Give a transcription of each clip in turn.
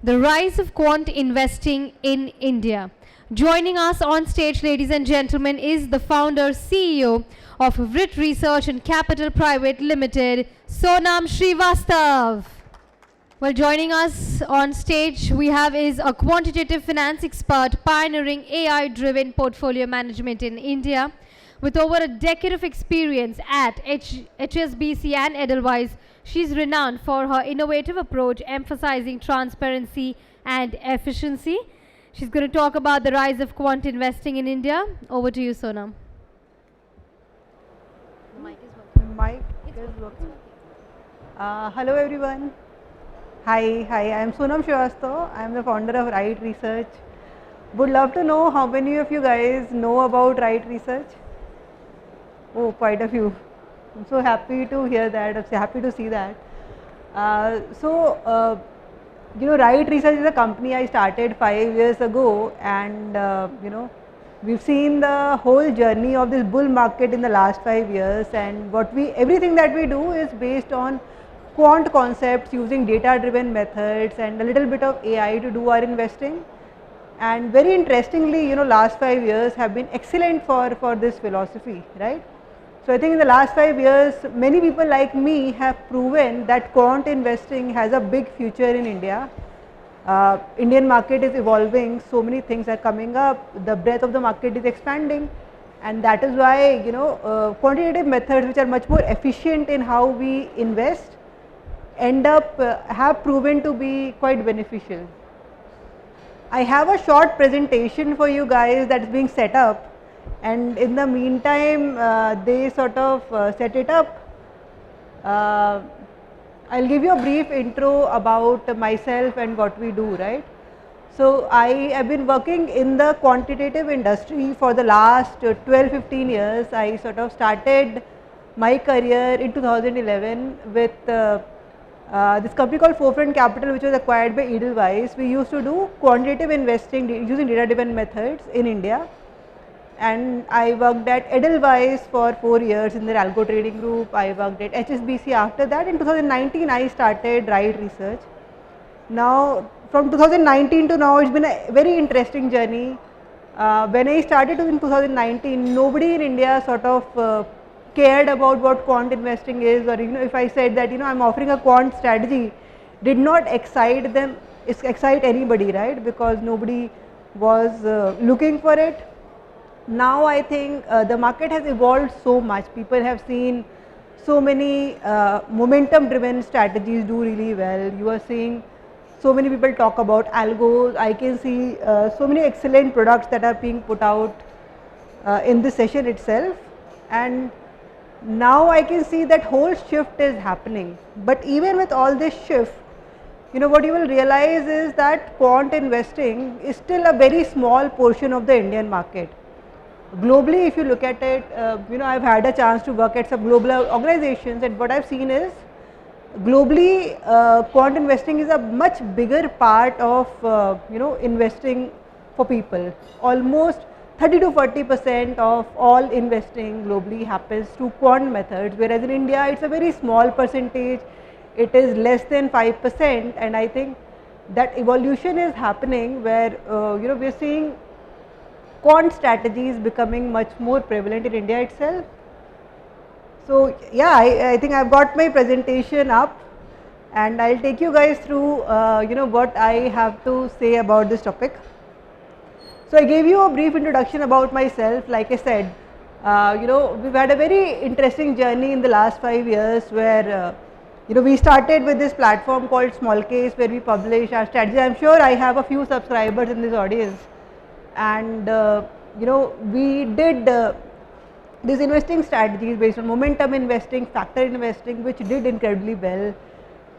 The rise of quant investing in India. Joining us on stage, ladies and gentlemen, is the founder CEO of Vrit Research and Capital Private Limited, Sonam Srivastav. Well, joining us on stage we have is a quantitative finance expert pioneering AI-driven portfolio management in India. With over a decade of experience at HSBC and Edelweiss, she's renowned for her innovative approach emphasizing transparency and efficiency. She's going to talk about the rise of quant investing in India. Over to you, Sonam. The mic is working. Hello everyone. Hi, I am Sonam Srivastav. I am the founder of Right Research. Would love to know how many of you guys know about Right Research? Oh, quite a few. I'm so happy to hear that. I'm so happy to see that. Right Research is a company I started 5 years ago, and we've seen the whole journey of this bull market in the last 5 years, and everything that we do is based on quant concepts using data driven methods and a little bit of AI to do our investing. And very interestingly, last 5 years have been excellent for this philosophy, right? So I think in the last 5 years, many people like me have proven that quant investing has a big future in India. Indian market is evolving, so many things are coming up, the breadth of the market is expanding, and that is why quantitative methods which are much more efficient in how we invest have proven to be quite beneficial. I have a short presentation for you guys that is being set up, and in the meantime they sort of set it up. I'll give you a brief intro about myself and what we do, right? So I have been working in the quantitative industry for the last 12-15 years. I sort of started my career in 2011 with this company called Forefront Capital, which was acquired by Edelweiss. We used to do quantitative investing using data driven methods in India, and I worked at Edelweiss for 4 years in their algo trading group. I worked at HSBC after that. In 2019 I started Right Research. Now from 2019 to now, it's been a very interesting journey. When I started in 2019, nobody in India sort of cared about what quant investing is, or if I said that I'm offering a quant strategy, did not excite anybody, right? Because nobody was looking for it. Now I think the market has evolved so much. People have seen so many momentum driven strategies do really well. You are seeing so many people talk about algos. I can see so many excellent products that are being put out in this session itself, and now I can see that whole shift is happening. But even with all this shift, what you will realize is that quant investing is still a very small portion of the Indian market. Globally, if you look at it, I've had a chance to work at some global organizations, and what I've seen is globally quant investing is a much bigger part of investing for people. Almost 30 to 40% of all investing globally happens through quant methods, whereas in India it's a very small percentage. It is less than 5%, and I think that evolution is happening where we're seeing quant strategies becoming much more prevalent in India itself. So yeah, I think I've got my presentation up, and I'll take you guys through what I have to say about this topic. So I gave you a brief introduction about myself. Like I said, we've had a very interesting journey in the last 5 years where we started with this platform called Small Case, where we publish our strategy. I'm sure I have a few subscribers in this audience, and we did these investing strategies based on momentum investing, factor investing, which did incredibly well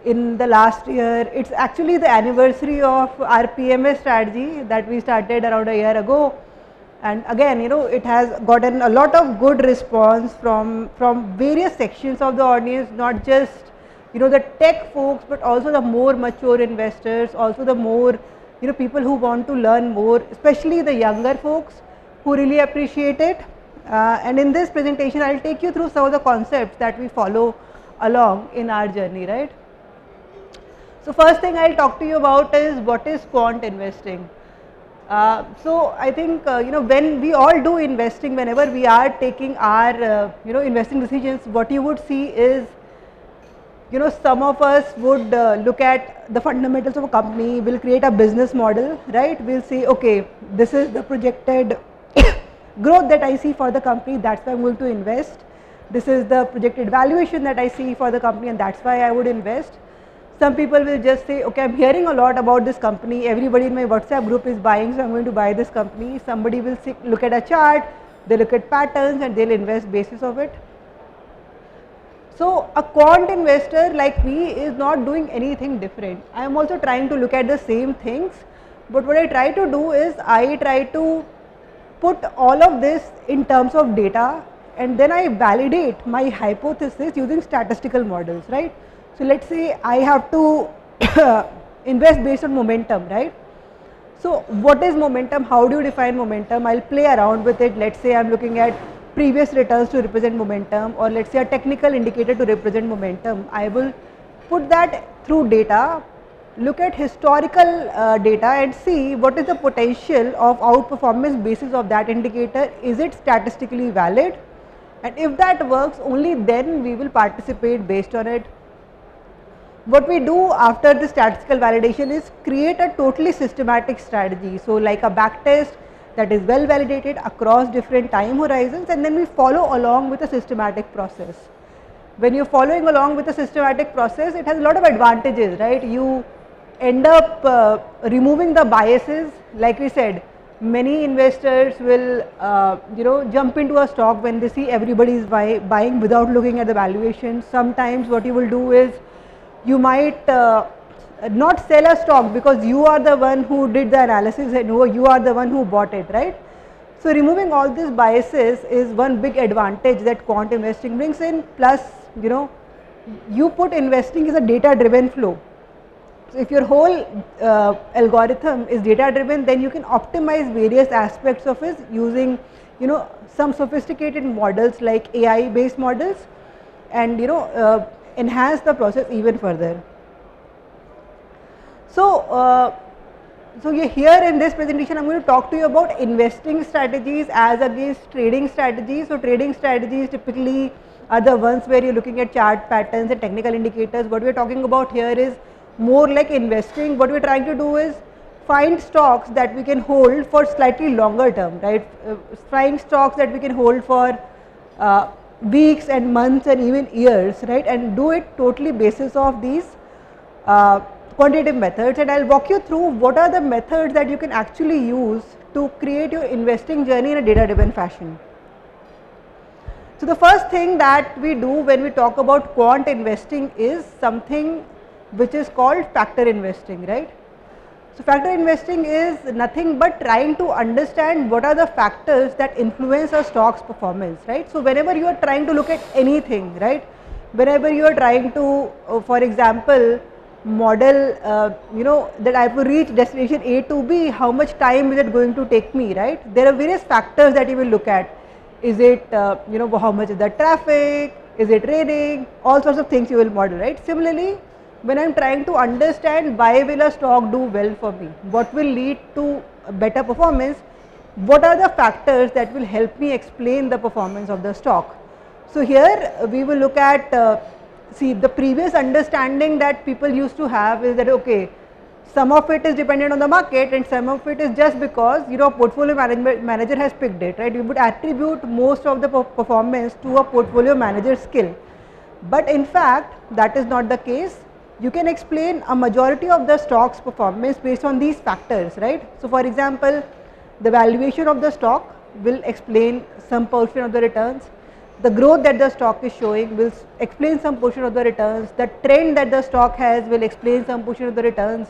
in the last year. It's actually the anniversary of our PMS strategy that we started around a year ago, and again it has gotten a lot of good response from various sections of the audience, not just the tech folks, but also the more mature investors, also the more people who want to learn more, especially the younger folks who really appreciate it. And in this presentation I'll take you through some of the concepts that we follow along in our journey, right? So first thing I'll talk to you about is what is quant investing. So I think when we all do investing, whenever we are taking our investing decisions, what you would see is some of us would look at the fundamentals of a company, will create a business model, right? We'll say, okay, this is the projected growth that I see for the company, that's why I'm going to invest. This is the projected valuation that I see for the company, and that's why I would invest. Some people will just say, okay, I'm hearing a lot about this company, everybody in my WhatsApp group is buying, so I'm going to buy this company. Somebody will look at a chart, they look at patterns, and they'll invest basis of it. So a quant investor like me is not doing anything different. I am also trying to look at the same things, but what I try to do is I try to put all of this in terms of data, and then I validate my hypothesis using statistical models, right? So let's say I have to invest based on momentum, right? So what is momentum? How do you define momentum? I'll play around with it. Let's say I'm looking at previous returns to represent momentum, or let's say a technical indicator to represent momentum. I will put that through data, look at historical data and see what is the potential of outperformance basis of that indicator. Is it statistically valid? And if that works, only then we will participate based on it. What we do after the statistical validation is create a totally systematic strategy. So like a back test that is well validated across different time horizons, and then we follow along with a systematic process. When you're following along with a systematic process, it has a lot of advantages, right? You end up removing the biases. Like we said, many investors will jump into a stock when they see everybody is buying without looking at the valuation. Sometimes what you will do is you might not sell a stock because you are the one who did the analysis and you are the one who bought it, right? So removing all these biases is one big advantage that quant investing brings in. Plus, you put investing as a data driven flow. So if your whole algorithm is data driven, then you can optimize various aspects of it using some sophisticated models like AI based models, and enhance the process even further. So here in this presentation, I'm going to talk to you about investing strategies as against trading strategies. So trading strategies typically are the ones where you're looking at chart patterns and technical indicators. What we're talking about here is more like investing. What we're trying to do is find stocks that we can hold for slightly longer term, right? Find stocks that we can hold for weeks and months and even years, right? And do it totally basis of these quantitative methods. And I'll walk you through what are the methods that you can actually use to create your investing journey in a data driven fashion. So the first thing that we do when we talk about quant investing is something which is called factor investing, right? So factor investing is nothing but trying to understand what are the factors that influence a stock's performance, right? So whenever you are trying to look at anything, right? Whenever you are trying to, for example, model, that I have to reach destination A to B, how much time is it going to take me, right? There are various factors that you will look at. Is it, how much is the traffic? Is it raining? All sorts of things you will model, right? Similarly, when I'm trying to understand why will a stock do well for me, what will lead to better performance, what are the factors that will help me explain the performance of the stock. So here we will look at, the previous understanding that people used to have is that, okay, some of it is dependent on the market and some of it is just because portfolio manager has picked it, right? You would attribute most of the performance to a portfolio manager skill, but in fact that is not the case. You can explain a majority of the stock's performance based on these factors, right? So for example, the valuation of the stock will explain some portion of the returns. The growth that the stock is showing will explain some portion of the returns. The trend that the stock has will explain some portion of the returns.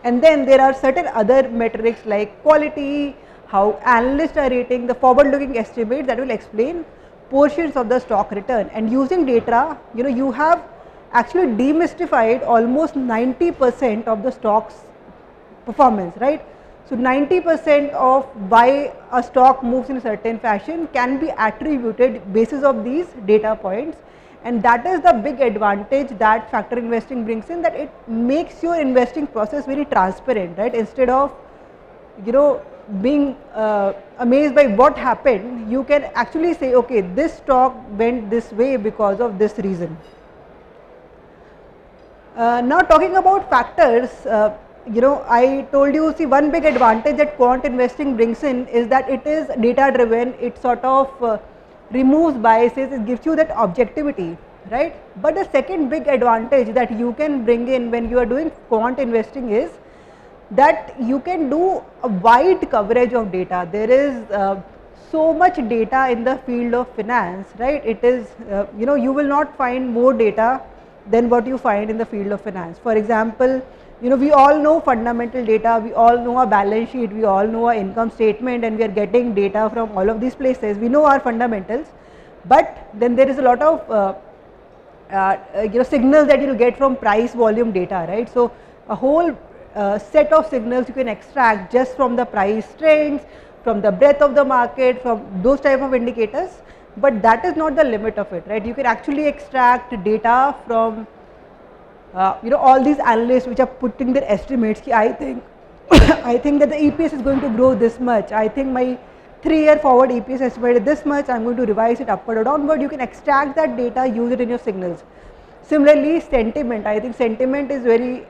And then there are certain other metrics like quality, how analysts are rating, the forward looking estimates that will explain portions of the stock return. And using data, you have actually demystified almost 90% of the stock's performance, right? So 90% of why a stock moves in a certain fashion can be attributed basis of these data points, And that is the big advantage that factor investing brings in, that it makes your investing process very transparent, right? Instead of, you know, being amazed by what happened, you can actually say, okay, this stock went this way because of this reason. Now talking about factors, you know, I told you, see, one big advantage that quant investing brings in is that it is data driven. It sort of removes biases, it gives you that objectivity, right? But the second big advantage that you can bring in when you are doing quant investing is that you can do a wide coverage of data. There is so much data in the field of finance, right? It is, you know, you will not find more data than what you find in the field of finance. For example, you know, we all know fundamental data, we all know our balance sheet, we all know our income statement, and we are getting data from all of these places. We know our fundamentals, but then there is a lot of you know, signals that you will get from price volume data, right? So a whole set of signals you can extract just from the price trends, from the breadth of the market, from those type of indicators. But that is not the limit of it, right? You can actually extract data from you know, all these analysts which are putting their estimates. I think I think that the EPS is going to grow this much. I think my 3-year forward EPS estimate is this much. I'm going to revise it upward or downward. You can extract that data, use it in your signals. Similarly, sentiment. I think sentiment is very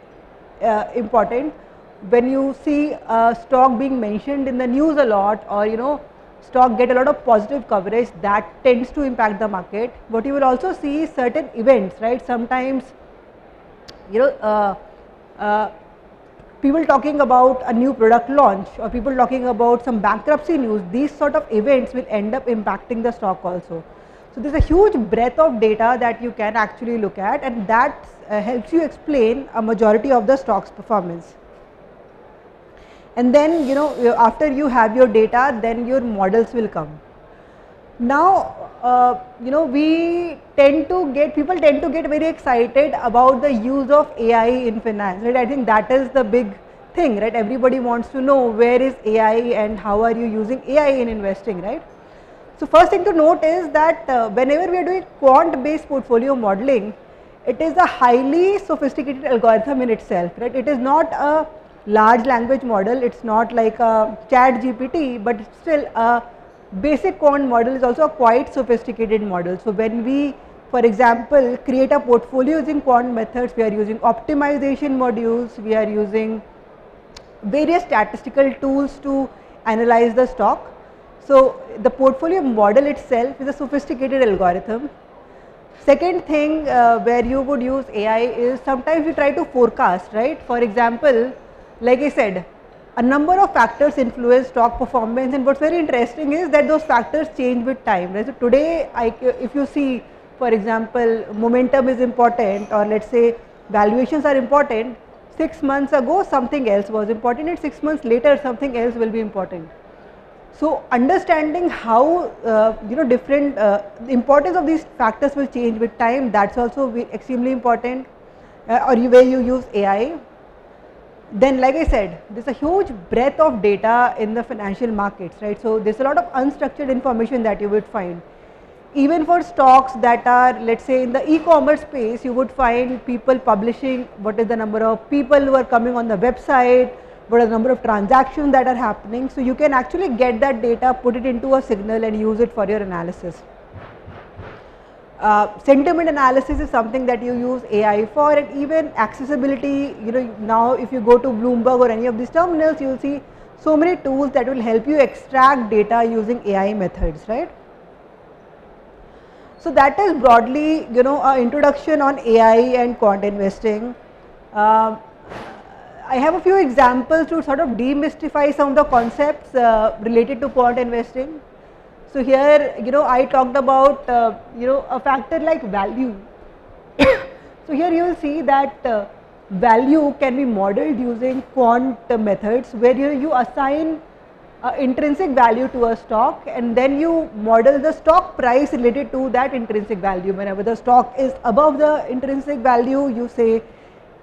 important. When you see a stock being mentioned in the news a lot, or you know, stock get a lot of positive coverage, that tends to impact the market. What you will also see is certain events, right? Sometimes, you know, people talking about a new product launch, or people talking about some bankruptcy news, these sort of events will end up impacting the stock also. So there's a huge breadth of data that you can actually look at, and that helps you explain a majority of the stock's performance. And then, you know, after you have your data, then your models will come. Now, you know, people tend to get very excited about the use of AI in finance, right? I think that is the big thing, right? Everybody wants to know where is AI and how are you using AI in investing, right? So first thing to note is that whenever we are doing quant based portfolio modeling, it is a highly sophisticated algorithm in itself, right? It is not a large language model, it's not like a chat GPT, but still a basic quant model is also a quite sophisticated model. So when we, for example, create a portfolio using quant methods, we are using optimization modules, we are using various statistical tools to analyze the stock. So the portfolio model itself is a sophisticated algorithm. Second thing where you would use AI is sometimes you try to forecast, right? For example, like I said, a number of factors influence stock performance, and what's very interesting is that those factors change with time, right? So today, if you see, for example, momentum is important, or let's say valuations are important, 6 months ago something else was important, and 6 months later something else will be important. So understanding how you know, different the importance of these factors will change with time, that's also extremely important, or where you use AI. Then, like I said, there's a huge breadth of data in the financial markets, right? So there's a lot of unstructured information that you would find. Even for stocks that are, let's say, in the e-commerce space, you would find people publishing what is the number of people who are coming on the website, what are the number of transactions that are happening. So you can actually get that data, put it into a signal and use it for your analysis. Sentiment analysis is something that you use AI for, and even accessibility, you know, now if you go to Bloomberg or any of these terminals, you will see so many tools that will help you extract data using AI methods, right? So that is broadly, you know, an introduction on AI and quant investing. I have a few examples to sort of demystify some of the concepts related to quant investing. So here, you know, I talked about, you know, a factor like value. So here you will see that value can be modeled using quant methods, where you assign intrinsic value to a stock, and then you model the stock price related to that intrinsic value. Whenever the stock is above the intrinsic value, you say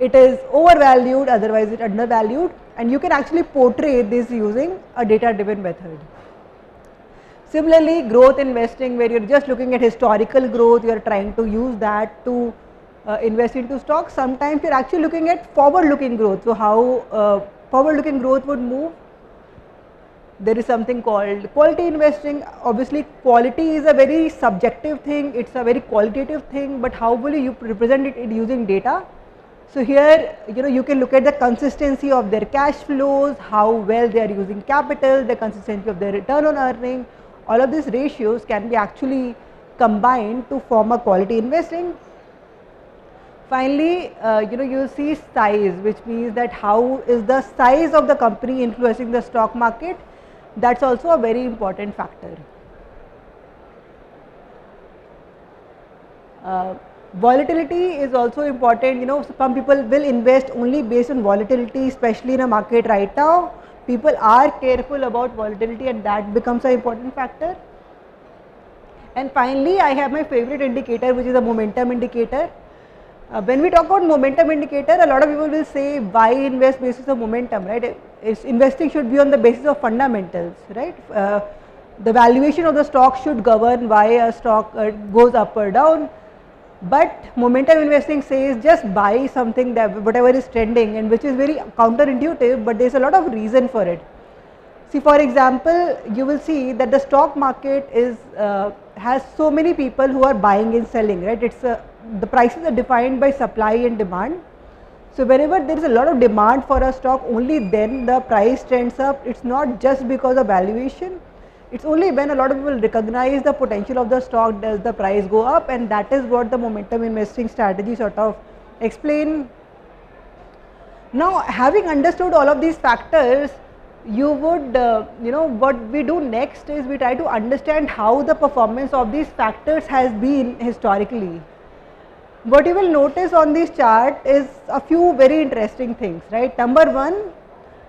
it is overvalued, otherwise it undervalued, and you can actually portray this using a data driven method. Similarly, growth investing, where you're just looking at historical growth, you're trying to use that to invest into stocks. Sometimes you're actually looking at forward-looking growth. So how forward-looking growth would move. There is something called quality investing. Obviously, quality is a very subjective thing. It's a very qualitative thing, but how will you represent it using data? So here, you can look at the consistency of their cash flows, how well they are using capital, the consistency of their return on earning. All of these ratios can be actually combined to form a quality investing. Finally, you see size, which means that how is the size of the company influencing the stock market. That's also a very important factor. Volatility is also important. Some people will invest only based on volatility, especially in a market right now. People are careful about volatility, and that becomes an important factor. And finally, I have my favorite indicator, which is a momentum indicator. When we talk about momentum indicator, a lot of people will say, why invest basis of momentum, right? Investing should be on the basis of fundamentals, right? The valuation of the stock should govern why a stock goes up or down. But momentum investing says just buy something that whatever is trending, and which is very counterintuitive, but there is a lot of reason for it. See, for example, you will see that the stock market has so many people who are buying and selling, right? The prices are defined by supply and demand. So whenever there is a lot of demand for a stock, only then the price trends up. It's not just because of valuation. It's only when a lot of people recognize the potential of the stock does the price go up, and that is what the momentum investing strategy sort of explain. Now, having understood all of these factors, you would, what we do next is we try to understand how the performance of these factors has been historically. What you will notice on this chart is a few very interesting things, right? Number one,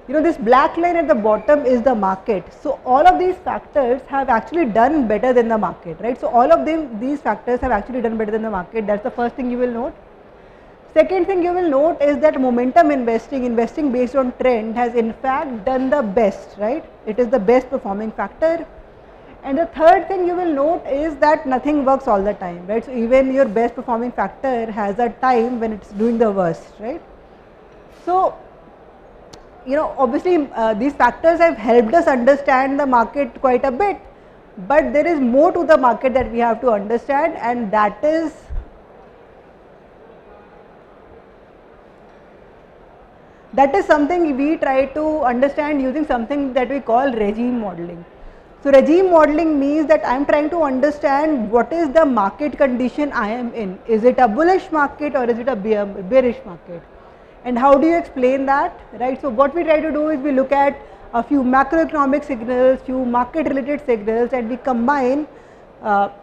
this black line at the bottom is the market. So all of these factors have actually done better than the market, right? So all of these factors have actually done better than the market. That's the first thing you will note. Second thing you will note is that momentum investing based on trend, has in fact done the best, right? It is the best performing factor. And the third thing you will note is that nothing works all the time, right? So even your best performing factor has a time when it's doing the worst, right? So, obviously these factors have helped us understand the market quite a bit, but there is more to the market that we have to understand, and that is something we try to understand using something that we call regime modeling. So regime modeling means that I am trying to understand what is the market condition I am in. Is it a bullish market or is it a bearish market? And how do you explain that, right? So what we try to do is we look at a few macroeconomic signals, few market related signals, and we combine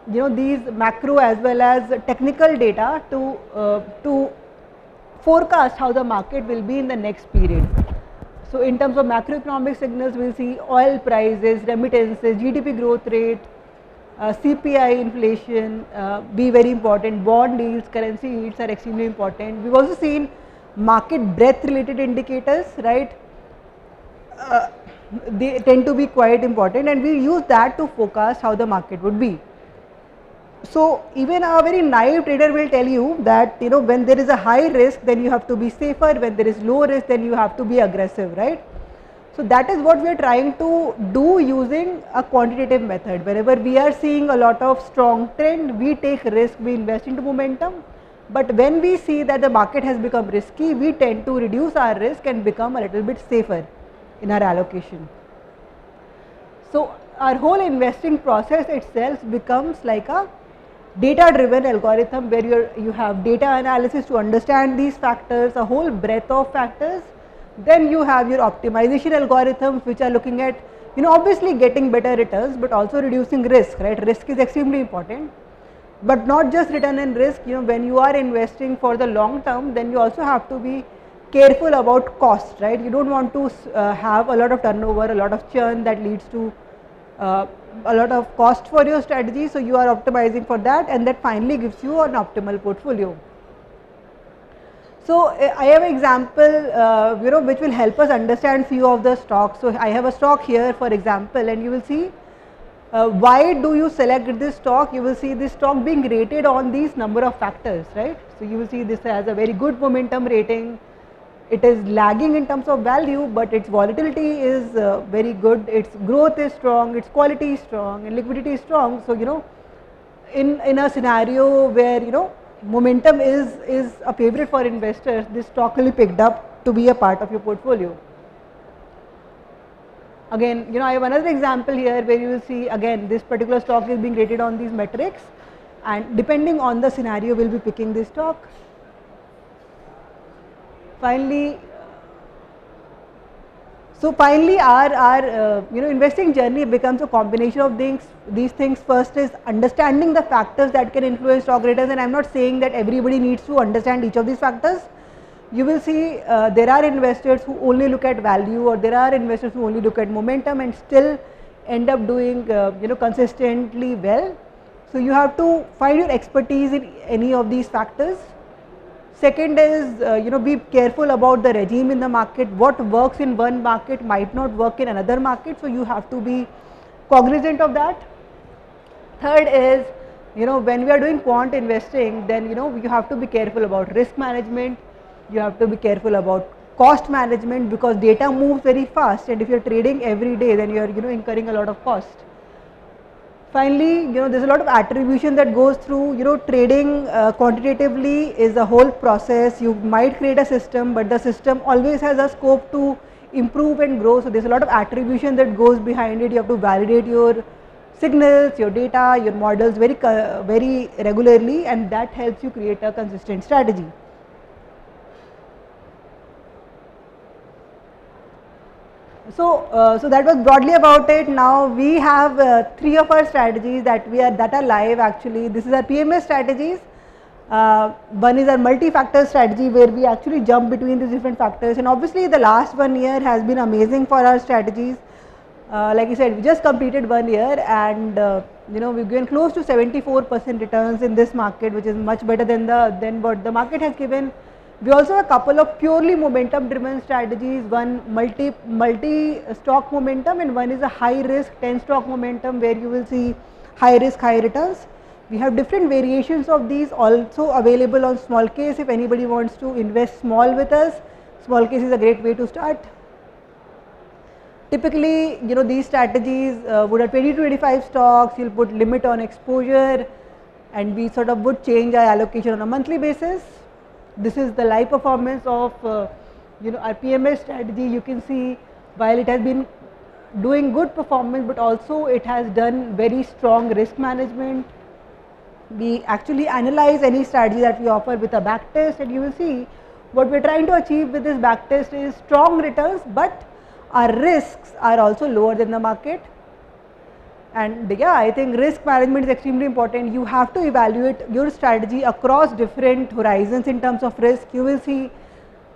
these macro as well as technical data to forecast how the market will be in the next period. So in terms of macroeconomic signals, we will see oil prices, remittances, GDP growth rate, CPI inflation be very important, bond yields, currency yields are extremely important. We have also seen market breadth related indicators, right? They tend to be quite important, and we use that to forecast how the market would be. So even a very naive trader will tell you that when there is a high risk, then you have to be safer. When there is low risk, then you have to be aggressive, right? So that is what we are trying to do using a quantitative method. Whenever we are seeing a lot of strong trend, we take risk, we invest into momentum. But when we see that the market has become risky, we tend to reduce our risk and become a little bit safer in our allocation. So our whole investing process itself becomes like a data driven algorithm, where you have data analysis to understand these factors, a whole breadth of factors. Then you have your optimization algorithms, which are looking at obviously getting better returns, but also reducing risk, right? Risk is extremely important, but not just return and risk. When you are investing for the long term, then you also have to be careful about cost, right? You don't want to have a lot of turnover, a lot of churn that leads to a lot of cost for your strategy. So you are optimizing for that, and that finally gives you an optimal portfolio. So I have an example which will help us understand few of the stocks. So I have a stock here, for example, and you will see why do you select this stock? You will see this stock being rated on these number of factors, right? So you will see this has a very good momentum rating. It is lagging in terms of value, but its volatility is very good. Its growth is strong, its quality is strong, and liquidity is strong. So in a scenario where momentum is a favorite for investors, this stock will be picked up to be a part of your portfolio. Again, I have another example here where you will see again this particular stock is being rated on these metrics, and depending on the scenario, we'll be picking this stock. Finally, our investing journey becomes a combination of these things. First is understanding the factors that can influence stock returns, and I'm not saying that everybody needs to understand each of these factors. You will see there are investors who only look at value, or there are investors who only look at momentum and still end up doing consistently well. So you have to find your expertise in any of these factors. Second is be careful about the regime in the market. What works in one market might not work in another market, so you have to be cognizant of that. Third is when we are doing quant investing, then you have to be careful about risk management. You have to be careful about cost management, because data moves very fast, and if you are trading every day, then you are incurring a lot of cost. Finally, there's a lot of attribution that goes through. Trading quantitatively is a whole process. You might create a system, but the system always has a scope to improve and grow. So there's a lot of attribution that goes behind it. You have to validate your signals, your data, your models very regularly, and that helps you create a consistent strategy. So that was broadly about it. Now we have 3 of our strategies that are live. Actually, this is our PMS strategies. One is our multi-factor strategy, where we actually jump between these different factors, and obviously the last 1 year has been amazing for our strategies. Like I said, we just completed 1 year, and we've given close to 74% returns in this market, which is much better than what the market has given. We also have a couple of purely momentum driven strategies, one multi stock momentum, and one is a high risk 10 stock momentum, where you will see high risk, high returns. We have different variations of these also available on small case. If anybody wants to invest small with us, small case is a great way to start. Typically, these strategies would have 20 to 25 stocks. You'll put limit on exposure, and we sort of would change our allocation on a monthly basis. This is the live performance of our PMS strategy. You can see, while it has been doing good performance, but also it has done very strong risk management. We actually analyze any strategy that we offer with a back test, and you will see what we are trying to achieve with this back test is strong returns, but our risks are also lower than the market. And yeah, I think risk management is extremely important. You have to evaluate your strategy across different horizons in terms of risk. You will see,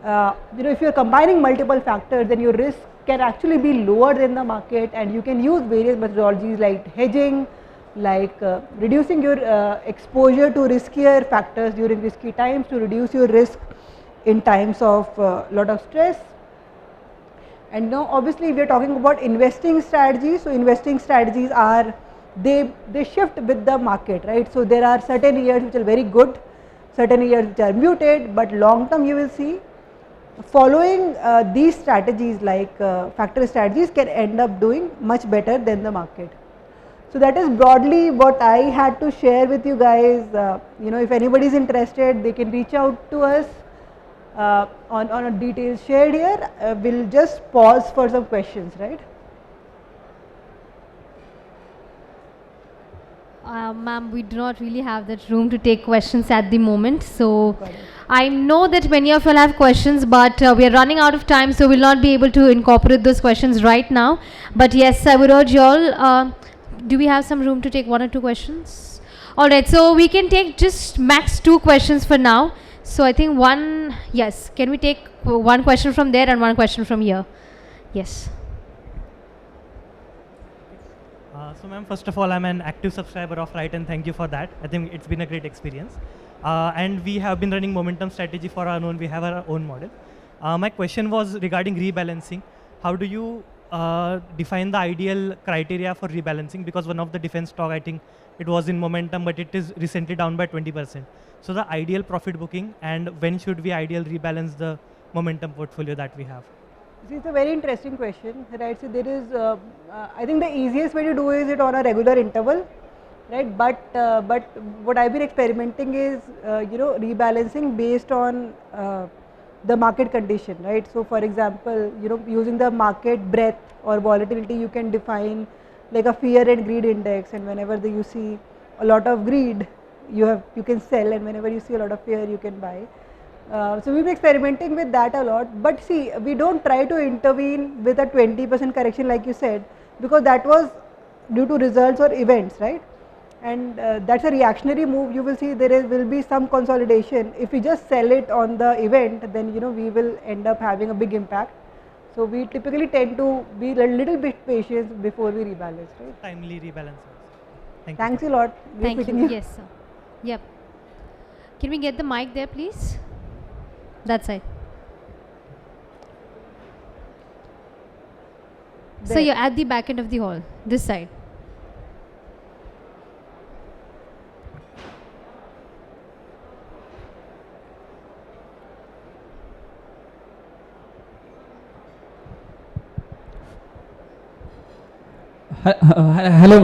if you are combining multiple factors, then your risk can actually be lower than the market, and you can use various methodologies like hedging, like reducing your exposure to riskier factors during risky times to reduce your risk in times of lot of stress. And now obviously we are talking about investing strategies. So investing strategies are, they shift with the market, right? So there are certain years which are very good, certain years which are muted, but long term you will see following these strategies like factor strategies can end up doing much better than the market. So that is broadly what I had to share with you guys. If anybody is interested, they can reach out to us on details shared here. We'll just pause for some questions, right? Ma'am, we do not really have that room to take questions at the moment. So I know that many of you have questions, but we are running out of time, so we'll not be able to incorporate those questions right now. But yes, I would urge you all, do we have some room to take 1 or 2 questions? Alright, so we can take just max 2 questions for now. So I think yes, can we take 1 question from there and 1 question from here? Yes. So ma'am, first of all, I'm an active subscriber of RITE, and thank you for that. I think it's been a great experience. And we have been running momentum strategy for our own, we have our own model. My question was regarding rebalancing. How do you define the ideal criteria for rebalancing, because one of the defense stock, I think it was in momentum, but it is recently down by 20%. So the ideal profit booking, and when should we ideal rebalance the momentum portfolio that we have? See, it's a very interesting question, right? So there is, I think the easiest way to do is it on a regular interval, right? But what I've been experimenting is, rebalancing based on the market condition, right? So for example, using the market breadth or volatility, you can define like a fear and greed index, and whenever you see a lot of greed, you can sell, and whenever you see a lot of fear, you can buy. So we've been experimenting with that a lot, but see, we don't try to intervene with a 20% correction like you said, because that was due to results or events, right? And that's a reactionary move. You will see will be some consolidation. If we just sell it on the event, then we will end up having a big impact. So we typically tend to be a little bit patient before we rebalance, right? Timely rebalance. Thank Thanks you. a lot. We're Thank meeting you. Yes, sir. Yep. Can we get the mic there, please? That side. So There. you're at the back end of the hall, this side. Hello,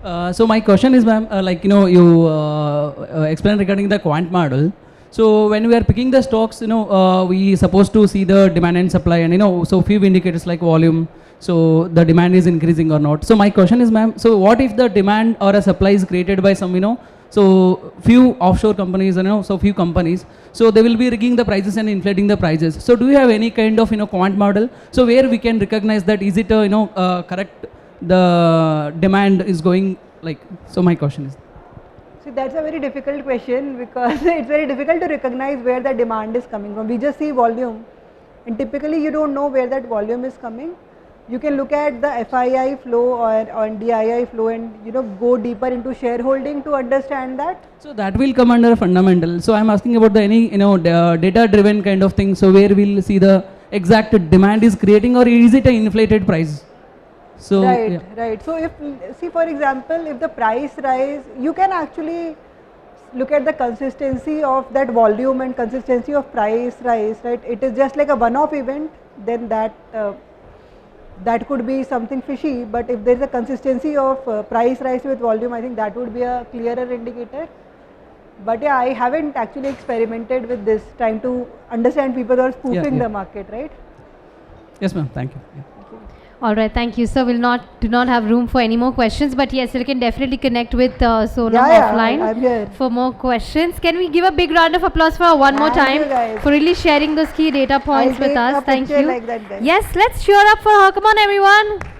madam. So my question is, ma'am, you explained regarding the quant model. So when we are picking the stocks, we supposed to see the demand and supply, and so few indicators like volume. So the demand is increasing or not. So my question is, ma'am, so what if the demand or a supply is created by some, so few offshore companies, so few companies, so they will be rigging the prices and inflating the prices. So do you have any kind of, quant model? So where we can recognize that is it, correct, the demand is going like, so my question is. See, that's a very difficult question, because it's very difficult to recognize where the demand is coming from. We just see volume, and typically you don't know where that volume is coming. You can look at the FII flow or DII flow and go deeper into shareholding to understand that. So that will come under fundamental. So I'm asking about the any data driven kind of thing. So where we'll see the exact demand is creating, or is it an inflated price? So Right, yeah. right. So if, see, for example, if the price rise, you can actually look at the consistency of that volume and consistency of price rise, right? It is just like a one-off event, then that could be something fishy. But if there is a consistency of price rise with volume, I think that would be a clearer indicator. But yeah, I haven't actually experimented with this, trying to understand people who are spoofing yeah. the market, right? Yes, ma'am. Thank you. Yeah. All right, thank you. So we'll do not have room for any more questions, but yes, you can definitely connect with Sonam offline I'm here. for more questions. Can we give a big round of applause for her one more Thank time you, guys. for really sharing those key data points I'll with take us? a Thank picture you. like that, guys. Yes, let's cheer up for her. Come on, everyone.